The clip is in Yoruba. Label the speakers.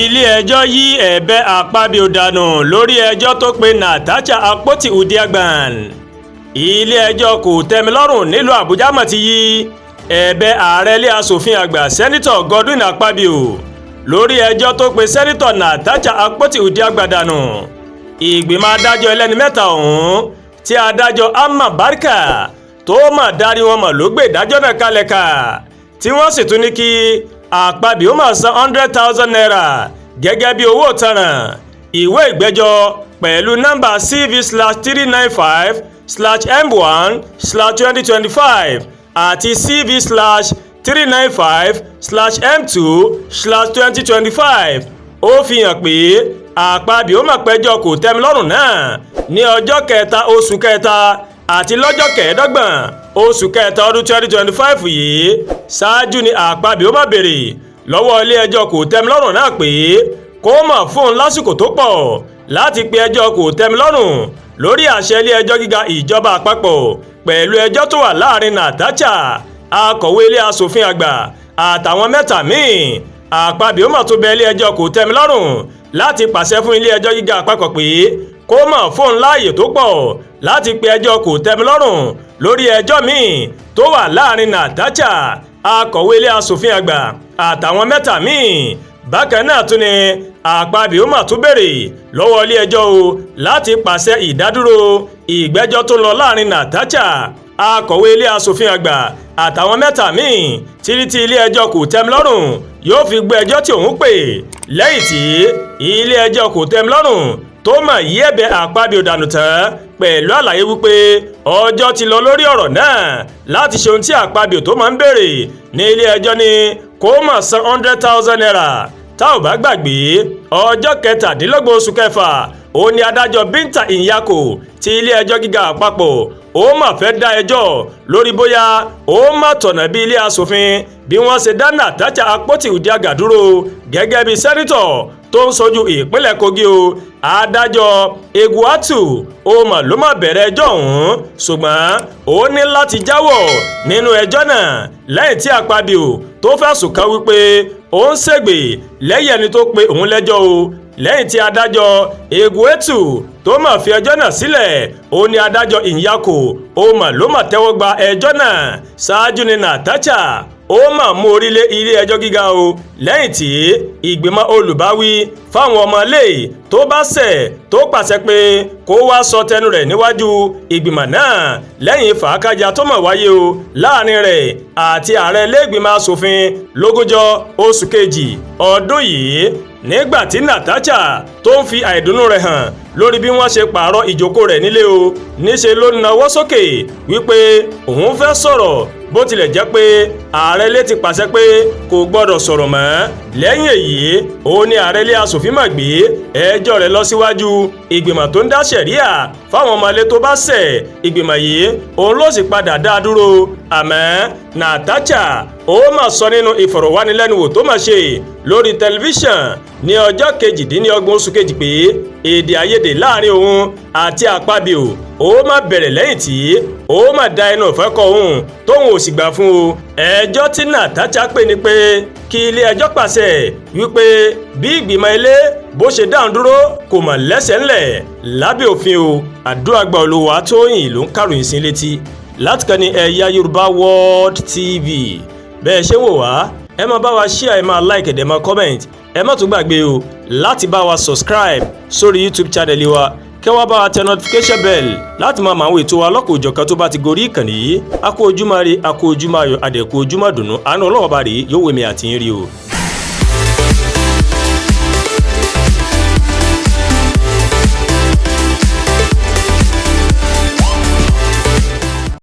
Speaker 1: Ilé ẹjọ́ yí ẹ̀bẹ̀ Akpabio dànù lórí ẹjọ́ tó pe Natasha Akpoti-Uduaghan. Ilé ẹjọ́ kò tẹ́milọ́rùn nílùú Àbújá mọ̀ ti yí ẹ̀bẹ̀ ààrẹ ilé aṣòfin àgbà sẹ́nitọ̀ godwinakpabio lórí ẹjọ́ tó pe sẹ́nitọ̀ Natasha Akpoti-Uduaghan dànù. Ìgbìmọ̀ adájọ́ ẹlẹ́ni mẹ́ta ọ̀hún tí adájọ́ Amma Barika tó mọ̀ darí wọn mọ̀ ló gbé ìdájọ́ náà kalẹ̀ ká tí wọ́n sì tún ní kí Akpabio máa san 100,000 naira gẹ́gẹ́ bí owó ìtanràn. Ìwé ìgbẹ́jọ́ pẹ̀lú nọ́mbà CV/395/M1/2025 àti CV/395/M2/2025 ó fi hàn pé Akpabio máa pẹ́jọ́ kò tẹ́milọ́rùn náà ní ọjọ́ kẹta oṣù kẹta àti lọ́jọ́ kẹẹ̀ẹ́dọ́gbọ̀n oṣù kẹta ọdún 2025 yìí. Ṣáájú ni Akpabio máa béèrè lọ́wọ́ ilé ẹjọ́ kò tẹ́milọ́rùn náà pé kó máa fún un lásìkò tó pọ̀ láti pe ẹjọ́ kò tẹ́milọ́rùn lórí àṣẹ ilé ẹjọ́ gíga ìjọba àpapọ̀ pẹ̀lú ẹjọ́ tó wà láàrin Natasha akọ̀wé ilé aṣòfin àgbà àtàwọn mẹ́ta míì. Akpabio máa tún bẹ ilé ẹjọ́ kò tẹ́milọ́rùn láti pàṣẹ fún ilé ẹjọ́ gíga àpapọ̀ pé kó máa fún un láàyè tó pọ̀ láti pe ẹjọ́ kò tẹ́milọ́rùn lórí ẹjọ́ míì tó wà láàrin Natasha akọ̀wé ilé aṣòfin àgbà àtàwọn mẹ́ta míì. Bákan náà tún ni Akpabio máa tún béèrè lọ́wọ́ ilé ẹjọ́ o láti pàṣẹ ìdádúró ìgbẹ́jọ́ tó lọ láàrin Natasha akọ̀wé ilé aṣòfin àgbà àtàwọn mẹ́ta míì títí tí ilé ẹjọ́ kò tẹ́milọ́rùn yóò fi gbé ẹjọ́ tí òun pè lẹ́yìn tí ilé ẹjọ́ kò tẹ́milọ́rùn tó mọ̀ yí ẹ̀bẹ̀ Akpabio dànù tán pẹ̀lú àlàyé wípé ọjọ́ ti lọ lórí ọ̀rọ̀ náà láti ṣe ohun tí Akpabio tó máa ń béèrè ní ilé ẹjọ́ ni kó máa san 100,000 naira. Tá ò bá gbàgbé ọjọ́ kẹtàdínlọ́gbọ̀n oṣù kẹfà ó ní adájọ́ Binta Nyako ti ilé ẹjọ́ gíga àpapọ̀ ó mà fẹ́ dá ẹjọ́ lórí bóyá ó mà tọ̀nà bí ilé aṣòfin bí wọ́n ṣe dá Natasha Akpoti-Uduaghan dúró gẹ́gẹ́ bí sẹ́nitọ̀ tó ń ṣojú ìpínlẹ̀ Kogi o. Adájọ́ Egwuatu ó mà ló má bẹ̀rẹ̀ ẹjọ́ ọ̀hún ṣùgbọ́n ó ní láti jáwọ́ nínú ẹjọ́ náà lẹ́yìn tí Akpabio tó fẹ̀sùn kàn wípé ó ń ṣègbè lẹ́yìn ẹni tó pe òun lẹ́jọ́ o. Lẹ́yìn tí adájọ́ Egwuatu tó mà fi ẹjọ́ náà sílẹ̀ ó ní adájọ́ Nyako ó mà ló mà tẹ́wọ́ gba ẹjọ́ náà. Ṣáájú ni Natasha ó mà mú orílẹ̀ ilé ẹjọ́ gíga o lẹ́yìn tí ìgbìmọ̀ olùbáwí fáwọn ọmọlé tó bá ṣẹ̀ tó pàṣẹ pé kó wá sọ tẹnu rẹ̀ níwájú ìgbìmọ̀ náà lẹ́yìn fàákàjà tó mà wáyé o láàrin rẹ̀ àti ààrẹ ilé ìgbìmọ̀ asòfin lógúnjọ́ oṣù kejì ọdún yìí. Nígbà tí Natasha tó ń fi àìdùnnú rẹ̀ hàn lórí bí wọ́n ṣe pààrọ̀ ìjókòó rẹ̀ nílé o níṣe ló nawọ́ sókè wípé òun fẹ́ sọ̀rọ̀ bó tilẹ̀ jẹ́ pé ààrẹ ilé ti pàṣẹ pé kò gbọ́dọ̀ sọ̀rọ̀ mọ́. Lẹ́yìn èyí ó ní ààrẹ ilé aṣòfin máa gbé ẹjọ́ rẹ̀ lọ síwájú ìgbìmọ̀ tó ń dá ṣẹ̀ríà fáwọn ọmọ ilé tó bá ṣẹ̀. Ìgbìmọ̀ yìí òun ló sì padà dá dúró àmọ́ Natasha ó mà sọ nínú ìfọ̀rọ̀wánilẹ́nuwò tó mà ṣe lórí tẹlifíṣàn ní ọjọ́ kejìdínlọ́gbọ̀n oṣù kejì pé èdè àìyedè láàrin òun àti Akpabio ó mà bẹ̀rẹ̀ lẹ́yìn tí ó mà da ẹnu ìfẹ́ kọ òun tóun ò sì gbà fún o. Ẹjọ́ tí Natasha pè ní pé kí ilé ẹjọ́ pàṣẹ wípé bí ìgbìmọ̀ ilé bó ṣe dáhùn dúró kò mà lẹ́sẹ̀ ńlẹ̀ lábẹ́ òfin o. Àdúràgbà Olúwatóyìn ló ń kàròyìn sí létí láti kàn ní ẹ̀yà Yorùbá World TV. Bẹ́ẹ̀ ṣe wò wá ẹ máa bá wa share, ẹ máa like, ẹ máa comment, ẹ má tún gbàgbé o láti bá wa subscribe sórí YouTube channel wa kẹ́ wá bá wa tẹ notification bell láti máa mọ àwọn ètò wa lọ́kọ̀ òjọ̀kan tó bá ti gorí ìkànnì yìí. A kú ojúmọ́ ire, a kú ojúmọ́ ayọ̀, a dẹ̀ kú ojúmọ́ dùnnú. Àánú Ọlọ́run bá rèé yóò wèmí àti yín rí o.